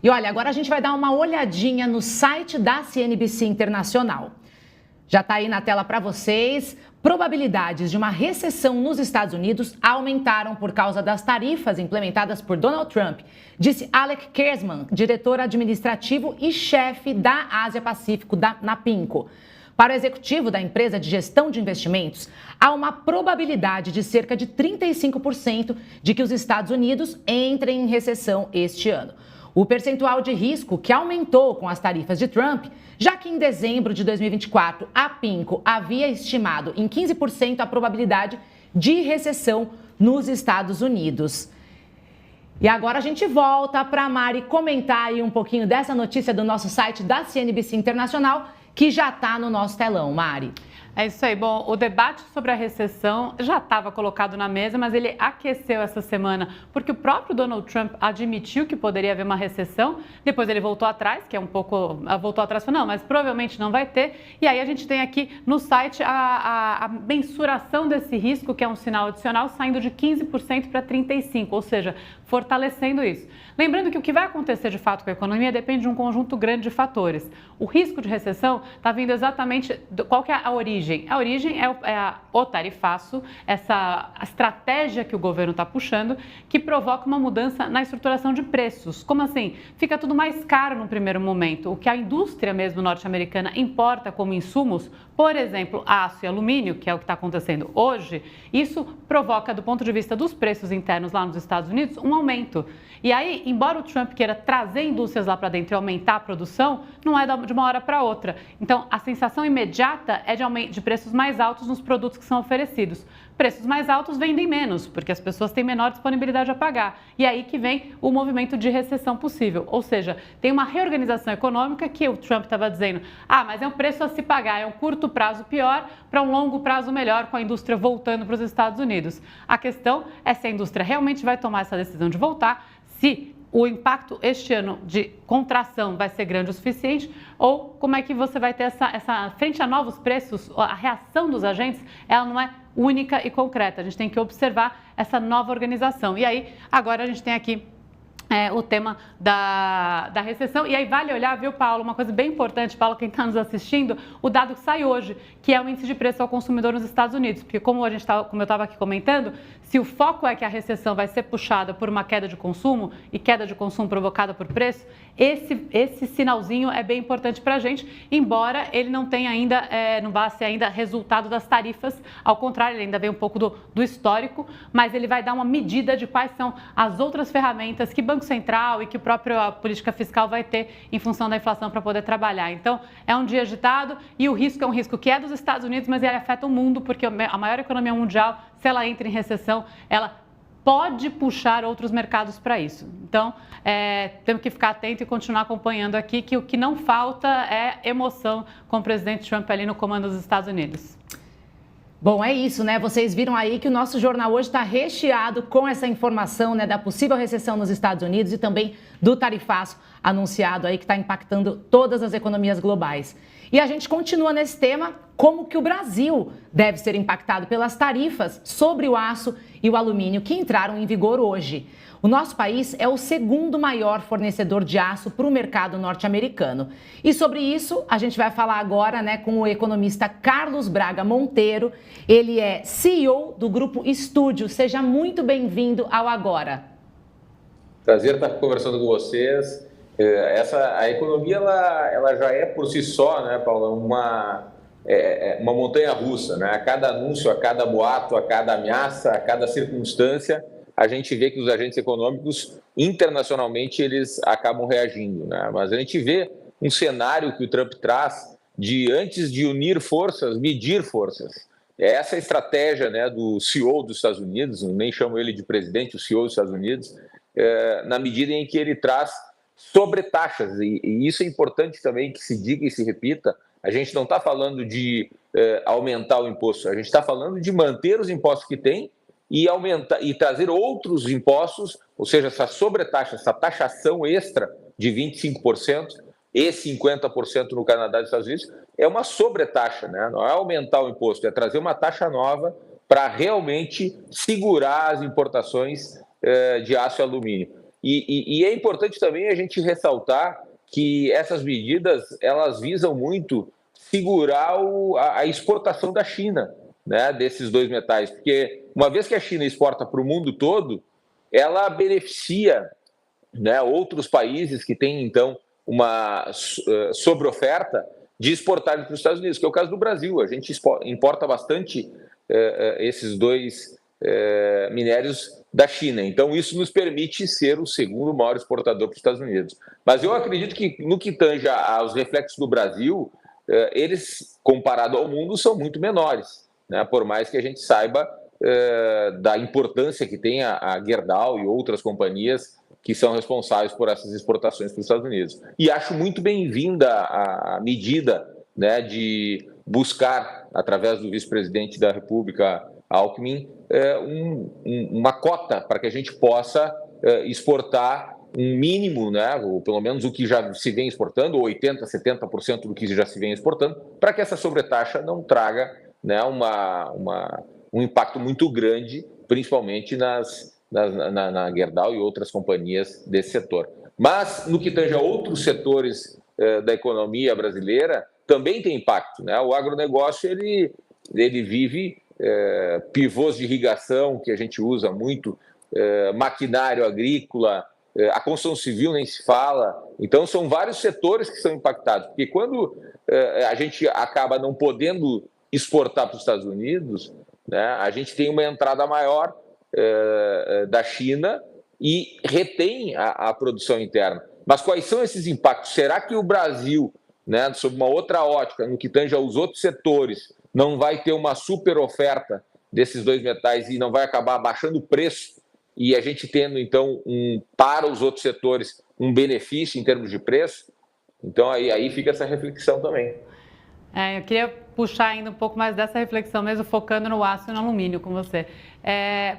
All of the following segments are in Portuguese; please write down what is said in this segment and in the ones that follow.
E olha, agora a gente vai dar uma olhadinha no site da CNBC Internacional. Já está aí na tela para vocês. Probabilidades de uma recessão nos Estados Unidos aumentaram por causa das tarifas implementadas por Donald Trump, disse Alec Kersman, diretor administrativo e chefe da Ásia-Pacífico na PIMCO. Para o executivo da empresa de gestão de investimentos, há uma probabilidade de cerca de 35% de que os Estados Unidos entrem em recessão este ano. O percentual de risco que aumentou com as tarifas de Trump, já que em dezembro de 2024 a PIMCO havia estimado em 15% a probabilidade de recessão nos Estados Unidos. E agora a gente volta para a Mari comentar aí um pouquinho dessa notícia do nosso site da CNBC Internacional, que já está no nosso telão, Mari. É isso aí. Bom, o debate sobre a recessão já estava colocado na mesa, mas ele aqueceu essa semana porque o próprio Donald Trump admitiu que poderia haver uma recessão. Depois ele voltou atrás, que é um pouco... Voltou atrás e falou, não, mas provavelmente não vai ter. E aí a gente tem aqui no site a mensuração desse risco, que é um sinal adicional, saindo de 15% para 35%, ou seja, fortalecendo isso. Lembrando que o que vai acontecer de fato com a economia depende de um conjunto grande de fatores. O risco de recessão está vindo exatamente... Qual que é a origem? A origem é o tarifaço, essa estratégia que o governo está puxando, que provoca uma mudança na estruturação de preços. Como assim? Fica tudo mais caro no primeiro momento. O que a indústria mesmo norte-americana importa como insumos, por exemplo, aço e alumínio, que é o que está acontecendo hoje, isso provoca, do ponto de vista dos preços internos lá nos Estados Unidos, um aumento. E aí, embora o Trump queira trazer indústrias lá para dentro e aumentar a produção, não é de uma hora para outra. Então, a sensação imediata é de preços mais altos nos produtos que são oferecidos. Preços mais altos vendem menos, porque as pessoas têm menor disponibilidade a pagar. E aí que vem o movimento de recessão possível. Ou seja, tem uma reorganização econômica que o Trump estava dizendo, mas é um preço a se pagar, é um curto prazo pior para um longo prazo melhor, com a indústria voltando para os Estados Unidos. A questão é se a indústria realmente vai tomar essa decisão de voltar, se o impacto este ano de contração vai ser grande o suficiente ou como é que você vai ter essa frente a novos preços, a reação dos agentes, ela não é única e concreta. A gente tem que observar essa nova organização. E aí, agora a gente tem aqui o tema da recessão. E aí vale olhar, viu, Paulo, uma coisa bem importante, Paulo, quem está nos assistindo, o dado que sai hoje, que é o índice de preço ao consumidor nos Estados Unidos. Porque como eu estava aqui comentando, se o foco é que a recessão vai ser puxada por uma queda de consumo e queda de consumo provocada por preço, esse sinalzinho é bem importante para a gente, embora ele não tenha ainda, não vá ser ainda resultado das tarifas, ao contrário, ele ainda vem um pouco do histórico, mas ele vai dar uma medida de quais são as outras ferramentas que o Banco Central e que a própria política fiscal vai ter em função da inflação para poder trabalhar. Então, é um dia agitado e o risco é um risco que é dos Estados Unidos, mas ele afeta o mundo, porque a maior economia mundial, se ela entra em recessão, ela pode puxar outros mercados para isso. Então, temos que ficar atento e continuar acompanhando aqui, que o que não falta é emoção com o presidente Trump ali no comando dos Estados Unidos. Bom, é isso, né? Vocês viram aí que o nosso jornal hoje está recheado com essa informação, né, da possível recessão nos Estados Unidos e também do tarifaço anunciado aí que está impactando todas as economias globais. E a gente continua nesse tema, como que o Brasil deve ser impactado pelas tarifas sobre o aço e o alumínio que entraram em vigor hoje. O nosso país é o segundo maior fornecedor de aço para o mercado norte-americano. E sobre isso, a gente vai falar agora, né, com o economista Carlos Braga Monteiro. Ele é CEO do Grupo Estúdio. Seja muito bem-vindo ao Agora. Prazer estar conversando com vocês. A economia ela já é por si só, né, Paula, uma montanha-russa, né? A cada anúncio, a cada boato, a cada ameaça, a cada circunstância, a gente vê que os agentes econômicos, internacionalmente, eles acabam reagindo, né? Mas a gente vê um cenário que o Trump traz de, antes de unir forças, medir forças. Essa é a estratégia, né, do CEO dos Estados Unidos, nem chamo ele de presidente, o CEO dos Estados Unidos, na medida em que ele traz sobretaxas, e isso é importante também que se diga e se repita. A gente não está falando de aumentar o imposto, a gente está falando de manter os impostos que tem e aumentar e trazer outros impostos, ou seja, essa sobretaxa, essa taxação extra de 25% e 50% no Canadá e nos Estados Unidos, é uma sobretaxa, né? Não é aumentar o imposto, é trazer uma taxa nova para realmente segurar as importações de aço e alumínio. E é importante também a gente ressaltar que essas medidas, elas visam muito segurar a exportação da China, né, desses dois metais, porque uma vez que a China exporta para o mundo todo, ela beneficia, né, outros países que têm, então, uma sobreoferta de exportarem para os Estados Unidos, que é o caso do Brasil. A gente importa bastante esses dois minérios da China. Então, isso nos permite ser o segundo maior exportador para os Estados Unidos. Mas eu acredito que, no que tange aos reflexos do Brasil, eles, comparado ao mundo, são muito menores, né? Por mais que a gente saiba da importância que tem a Gerdau e outras companhias que são responsáveis por essas exportações para os Estados Unidos. E acho muito bem-vinda a medida, né, de buscar, através do vice-presidente da República, Alckmin, uma cota para que a gente possa exportar um mínimo, né, ou pelo menos o que já se vem exportando, ou 80%, 70% do que já se vem exportando, para que essa sobretaxa não traga, né, um impacto muito grande, principalmente na Gerdau e outras companhias desse setor. Mas, no que tange a outros setores da economia brasileira, também tem impacto, né? O agronegócio, ele vive pivôs de irrigação, que a gente usa muito, maquinário agrícola, a construção civil nem se fala. Então, são vários setores que são impactados, porque quando a gente acaba não podendo exportar para os Estados Unidos, né, a gente tem uma entrada maior da China e retém a produção interna. Mas quais são esses impactos? Será que o Brasil, né, sob uma outra ótica, no que tange aos outros setores, não vai ter uma super oferta desses dois metais e não vai acabar baixando o preço e a gente tendo, então, para os outros setores, um benefício em termos de preço? Então, aí fica essa reflexão também. Eu queria puxar ainda um pouco mais dessa reflexão mesmo, focando no aço e no alumínio com você.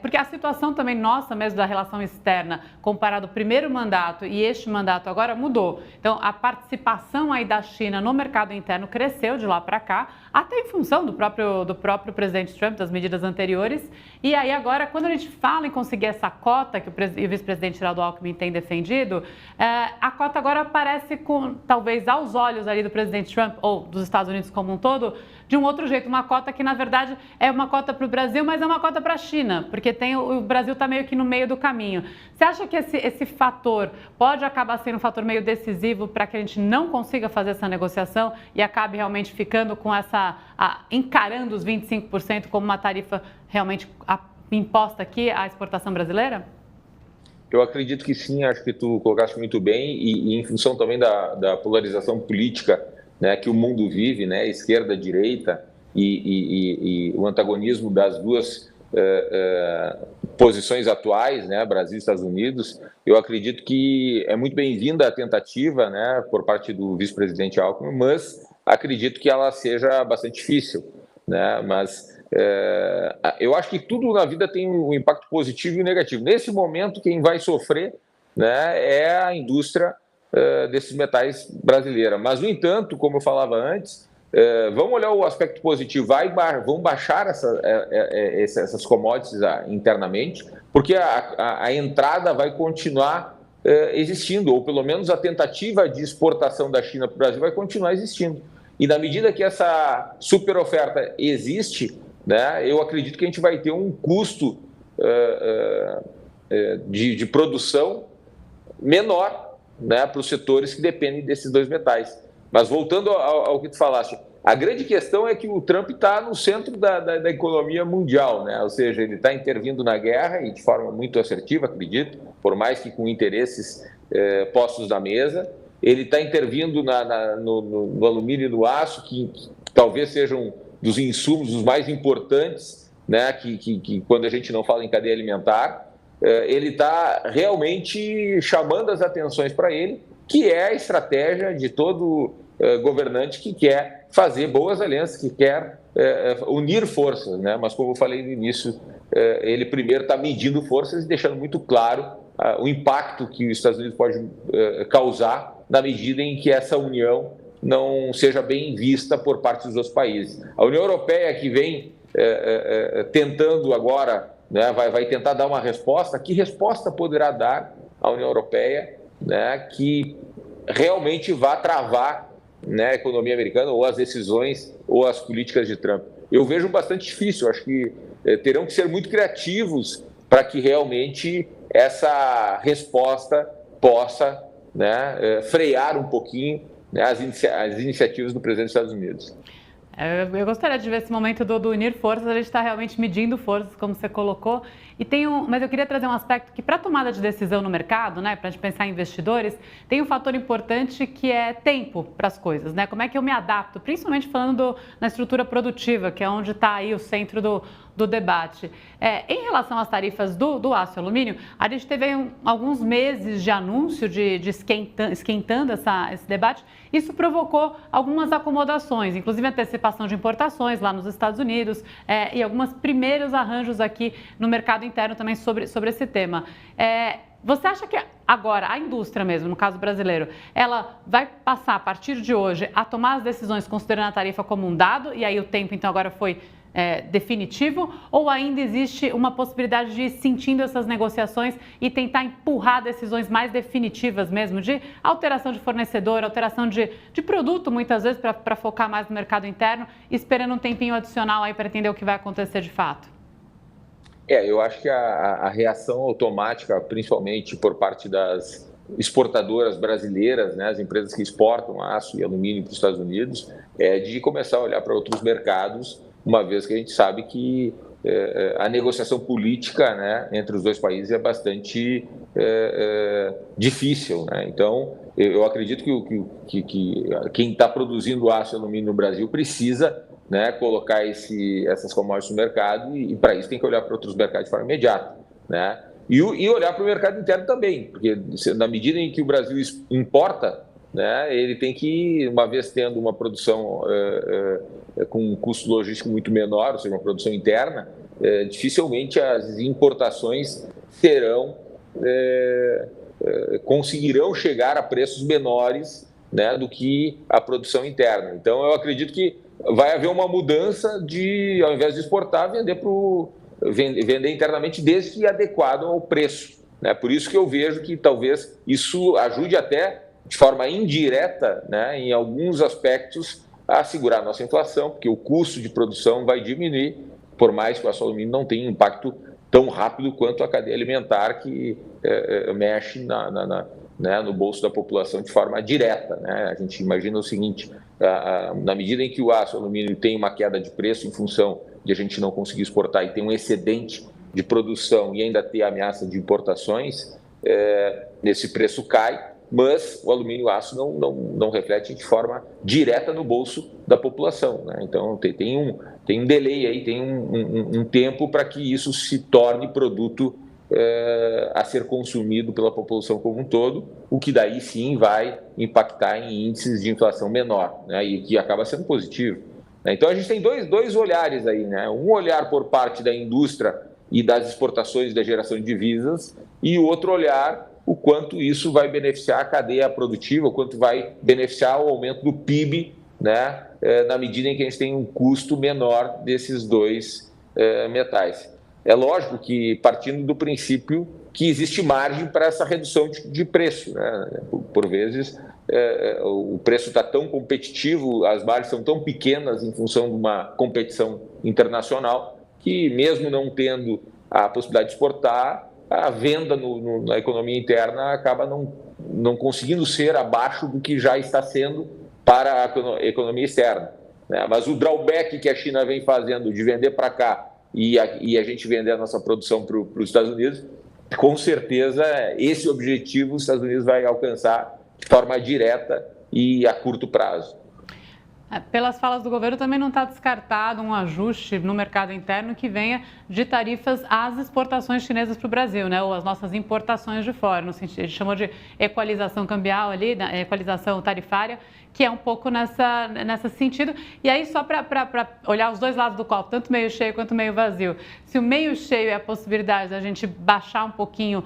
Porque a situação também nossa mesmo da relação externa, comparado ao primeiro mandato e este mandato agora, mudou. Então, a participação aí da China no mercado interno cresceu de lá para cá, até em função do próprio presidente Trump, das medidas anteriores. E aí agora, quando a gente fala em conseguir essa cota que o vice-presidente Geraldo Alckmin tem defendido, a cota agora aparece com, talvez aos olhos ali do presidente Trump, ou dos Estados Unidos como um todo, de um outro jeito, uma cota que na verdade é uma cota para o Brasil, mas é uma cota para a China, porque o Brasil está meio que no meio do caminho. Você acha que esse fator pode acabar sendo um fator meio decisivo para que a gente não consiga fazer essa negociação e acabe realmente ficando com encarando os 25% como uma tarifa realmente imposta aqui à exportação brasileira? Eu acredito que sim, acho que tu colocaste muito bem e em função também da polarização política, né, que o mundo vive, né, esquerda, direita, e o antagonismo das duas posições atuais, né, Brasil e Estados Unidos, eu acredito que é muito bem-vinda a tentativa, né, por parte do vice-presidente Alckmin, mas acredito que ela seja bastante difícil, né, mas eu acho que tudo na vida tem um impacto positivo e negativo. Nesse momento, quem vai sofrer, né, é a indústria desses metais brasileira. Mas, no entanto, como eu falava antes, vamos olhar o aspecto positivo, vão baixar essas commodities internamente, porque a entrada vai continuar existindo, ou pelo menos a tentativa de exportação da China para o Brasil vai continuar existindo. E na medida que essa super oferta existe, né, eu acredito que a gente vai ter um custo de produção menor, né, para os setores que dependem desses dois metais. Mas voltando ao que tu falaste, a grande questão é que o Trump está no centro da economia mundial, né? Ou seja, ele está intervindo na guerra e de forma muito assertiva, acredito, por mais que com interesses postos na mesa. Ele está intervindo no alumínio e no aço, que talvez sejam dos insumos os mais importantes, né, que quando a gente não fala em cadeia alimentar. Ele está realmente chamando as atenções para ele, que é a estratégia de todo governante que quer fazer boas alianças, que quer unir forças, né? Mas, como eu falei no início, ele primeiro está medindo forças e deixando muito claro o impacto que os Estados Unidos pode causar na medida em que essa união não seja bem vista por parte dos outros países. A União Europeia, que vem tentando agora, né, vai tentar dar uma resposta, que resposta poderá dar à União Europeia, né, que realmente vá travar, né, a economia americana ou as decisões ou as políticas de Trump. Eu vejo bastante difícil, acho que terão que ser muito criativos para que realmente essa resposta possa, né, frear um pouquinho, né, as iniciativas do presidente dos Estados Unidos. Eu gostaria de ver esse momento do unir forças, a gente está realmente medindo forças, como você colocou. Mas eu queria trazer um aspecto que, para tomada de decisão no mercado, né, para a gente pensar em investidores, tem um fator importante que é tempo para as coisas, né? Como é que eu me adapto, principalmente falando na estrutura produtiva, que é onde está aí o centro do debate. Em relação às tarifas do aço e alumínio, a gente teve alguns meses de anúncio de esquentando esse debate. Isso provocou algumas acomodações, inclusive antecipação de importações lá nos Estados Unidos e alguns primeiros arranjos aqui no mercado interno também sobre esse tema. Você acha que agora a indústria mesmo, no caso brasileiro, ela vai passar a partir de hoje a tomar as decisões considerando a tarifa como um dado e aí o tempo então agora foi definitivo, ou ainda existe uma possibilidade de ir sentindo essas negociações e tentar empurrar decisões mais definitivas mesmo, de alteração de fornecedor, alteração de produto muitas vezes para focar mais no mercado interno, esperando um tempinho adicional aí para entender o que vai acontecer de fato? Eu acho que a reação automática, principalmente por parte das exportadoras brasileiras, né, as empresas que exportam aço e alumínio para os Estados Unidos, é de começar a olhar para outros mercados, uma vez que a gente sabe que a negociação política, né, entre os dois países é bastante difícil, né? Então, eu acredito que quem está produzindo aço e alumínio no Brasil precisa, né, colocar essas commodities no mercado e para isso tem que olhar para outros mercados de forma imediata, né? E olhar para o mercado interno também, porque na medida em que o Brasil importa, né, ele tem que, uma vez tendo uma produção com um custo logístico muito menor, ou seja, uma produção interna, dificilmente as importações conseguirão chegar a preços menores, né, do que a produção interna. Então, eu acredito que vai haver uma mudança de, ao invés de exportar, vender internamente, desde que adequado ao preço, né? Por isso que eu vejo que talvez isso ajude até de forma indireta, né, em alguns aspectos, a segurar a nossa inflação, porque o custo de produção vai diminuir, por mais que o aço alumínio não tenha impacto tão rápido quanto a cadeia alimentar, que mexe né, no bolso da população de forma direta, né? A gente imagina o seguinte, na medida em que o aço alumínio tem uma queda de preço em função de a gente não conseguir exportar e tem um excedente de produção e ainda ter ameaça de importações, esse preço cai, mas o alumínio e o aço não reflete de forma direta no bolso da população, né? Então tem um delay aí, tem um tempo para que isso se torne produto a ser consumido pela população como um todo, o que daí sim vai impactar em índices de inflação menor, né? E que acaba sendo positivo, né? Então a gente tem dois olhares aí, né? Um olhar por parte da indústria e das exportações e da geração de divisas, e o outro olhar o quanto isso vai beneficiar a cadeia produtiva, o quanto vai beneficiar o aumento do PIB, né, na medida em que a gente tem um custo menor desses dois metais. É lógico que partindo do princípio que existe margem para essa redução de preço, né? Por vezes o preço está tão competitivo, as margens são tão pequenas em função de uma competição internacional que mesmo não tendo a possibilidade de exportar, a venda na economia interna acaba não conseguindo ser abaixo do que já está sendo para a economia externa, né? Mas o drawback que a China vem fazendo de vender para cá e a gente vender a nossa produção para os Estados Unidos, com certeza esse objetivo os Estados Unidos vai alcançar de forma direta e a curto prazo. Pelas falas do governo, também não está descartado um ajuste no mercado interno que venha de tarifas às exportações chinesas para o Brasil, né? Ou as nossas importações de fora, no sentido, a gente chamou de equalização cambial ali, equalização tarifária, que é um pouco nesse sentido. E aí, só para olhar os dois lados do copo, tanto meio cheio quanto meio vazio. Se o meio cheio é a possibilidade da gente baixar um pouquinho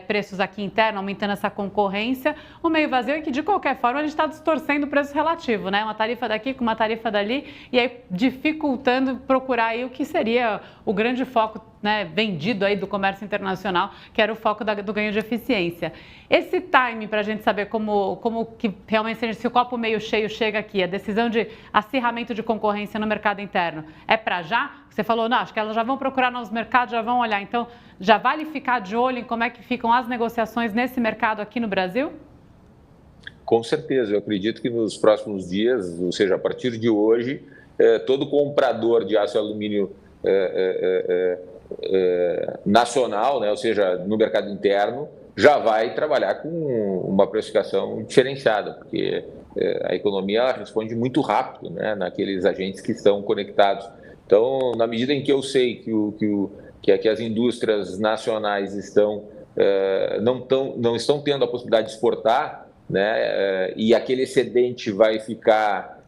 preços aqui interno, aumentando essa concorrência, o meio vazio é que, de qualquer forma, a gente está distorcendo o preço relativo, né? Uma tarifa daqui com uma tarifa dali, e aí dificultando procurar aí o que seria o grande foco né, vendido aí do comércio internacional, que era o foco do ganho de eficiência. Esse time, para a gente saber como que realmente, se o copo meio cheio chega aqui, a decisão de acirramento de concorrência no mercado interno, é para já? Você falou, não, acho que elas já vão procurar novos mercados, já vão olhar. Então, já vale ficar de olho em como é que ficam as negociações nesse mercado aqui no Brasil? Com certeza, eu acredito que nos próximos dias, ou seja, a partir de hoje, todo comprador de aço e alumínio nacional, né, ou seja, no mercado interno, já vai trabalhar com uma precificação diferenciada, porque a economia ela responde muito rápido, né, naqueles agentes que estão conectados. Então, na medida em que eu sei que as indústrias nacionais não estão tendo a possibilidade de exportar, né, e aquele excedente vai ficar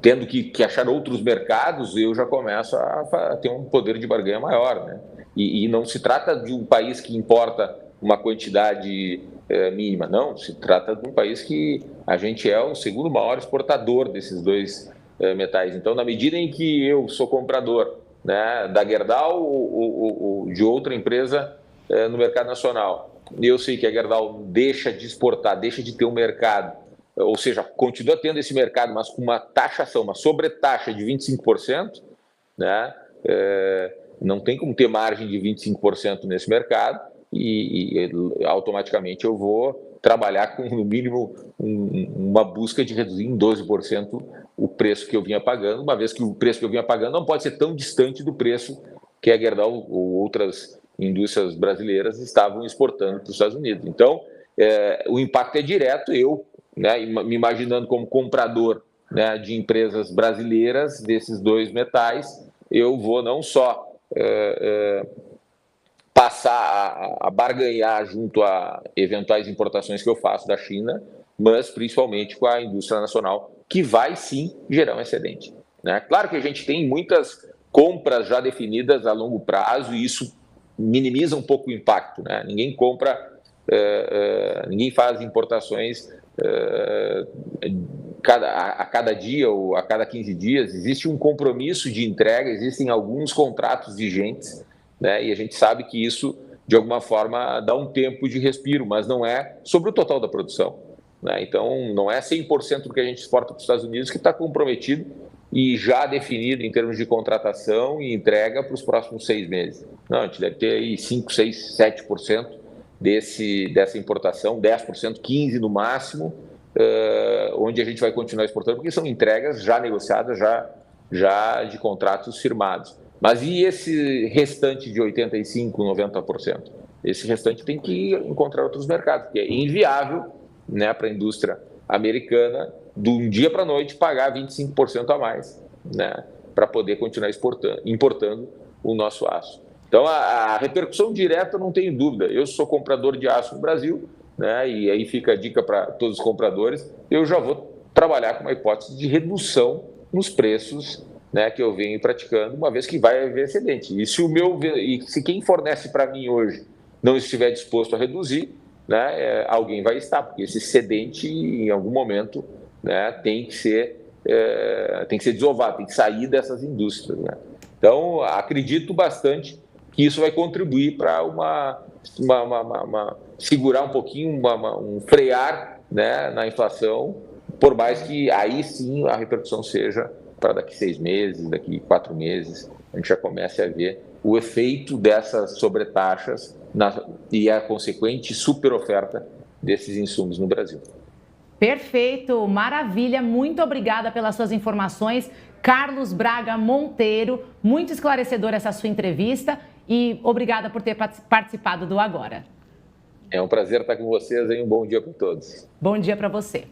tendo que achar outros mercados, eu já começo a ter um poder de barganha maior, né? E não se trata de um país que importa uma quantidade mínima, não. Se trata de um país que a gente é o segundo maior exportador desses dois metais. Então, na medida em que eu sou comprador, né, da Gerdau ou de outra empresa no mercado nacional, eu sei que a Gerdau deixa de exportar, deixa de ter um mercado, ou seja, continua tendo esse mercado, mas com uma taxação, uma sobretaxa de 25%, né? Não tem como ter margem de 25% nesse mercado e automaticamente eu vou trabalhar com, no mínimo, uma busca de reduzir em 12% o preço que eu vinha pagando, uma vez que o preço que eu vinha pagando não pode ser tão distante do preço que a Gerdau ou outras indústrias brasileiras estavam exportando para os Estados Unidos. Então, o impacto é direto. Eu, né, me imaginando como comprador, né, de empresas brasileiras desses dois metais, eu vou não só passar a barganhar junto a eventuais importações que eu faço da China, mas principalmente com a indústria nacional, que vai sim gerar um excedente, né? Claro que a gente tem muitas compras já definidas a longo prazo e isso minimiza um pouco o impacto, né? Ninguém compra, ninguém faz importações a cada dia ou a cada 15 dias. Existe um compromisso de entrega, existem alguns contratos vigentes, né? E a gente sabe que isso, de alguma forma, dá um tempo de respiro, mas não é sobre o total da produção, né? Então, não é 100% do que a gente exporta para os Estados Unidos que está comprometido e já definido em termos de contratação e entrega para os próximos 6 meses. Não, a gente deve ter aí 5, 6, 7% dessa importação, 10%, 15% no máximo, onde a gente vai continuar exportando, porque são entregas já negociadas, já de contratos firmados. Mas e esse restante de 85%, 90%? Esse restante tem que encontrar outros mercados, porque é inviável, né, para a indústria americana, de um dia para a noite, pagar 25% a mais, né, para poder continuar importando o nosso aço. Então, a repercussão direta, não tenho dúvida. Eu sou comprador de aço no Brasil, né, e aí fica a dica para todos os compradores, eu já vou trabalhar com uma hipótese de redução nos preços, né, que eu venho praticando, uma vez que vai haver excedente. E se quem fornece para mim hoje não estiver disposto a reduzir, né, alguém vai estar, porque esse excedente, em algum momento, né, tem que ser desovado, tem que sair dessas indústrias, né? Então, acredito bastante que isso vai contribuir para segurar um pouquinho, um frear, né, na inflação, por mais que aí sim a repercussão seja para daqui 6 meses, daqui 4 meses, a gente já comece a ver o efeito dessas sobretaxas e a consequente superoferta desses insumos no Brasil. Perfeito, maravilha, muito obrigada pelas suas informações, Carlos Braga Monteiro, muito esclarecedora essa sua entrevista e obrigada por ter participado do Agora. É um prazer estar com vocês e um bom dia para todos. Bom dia para você.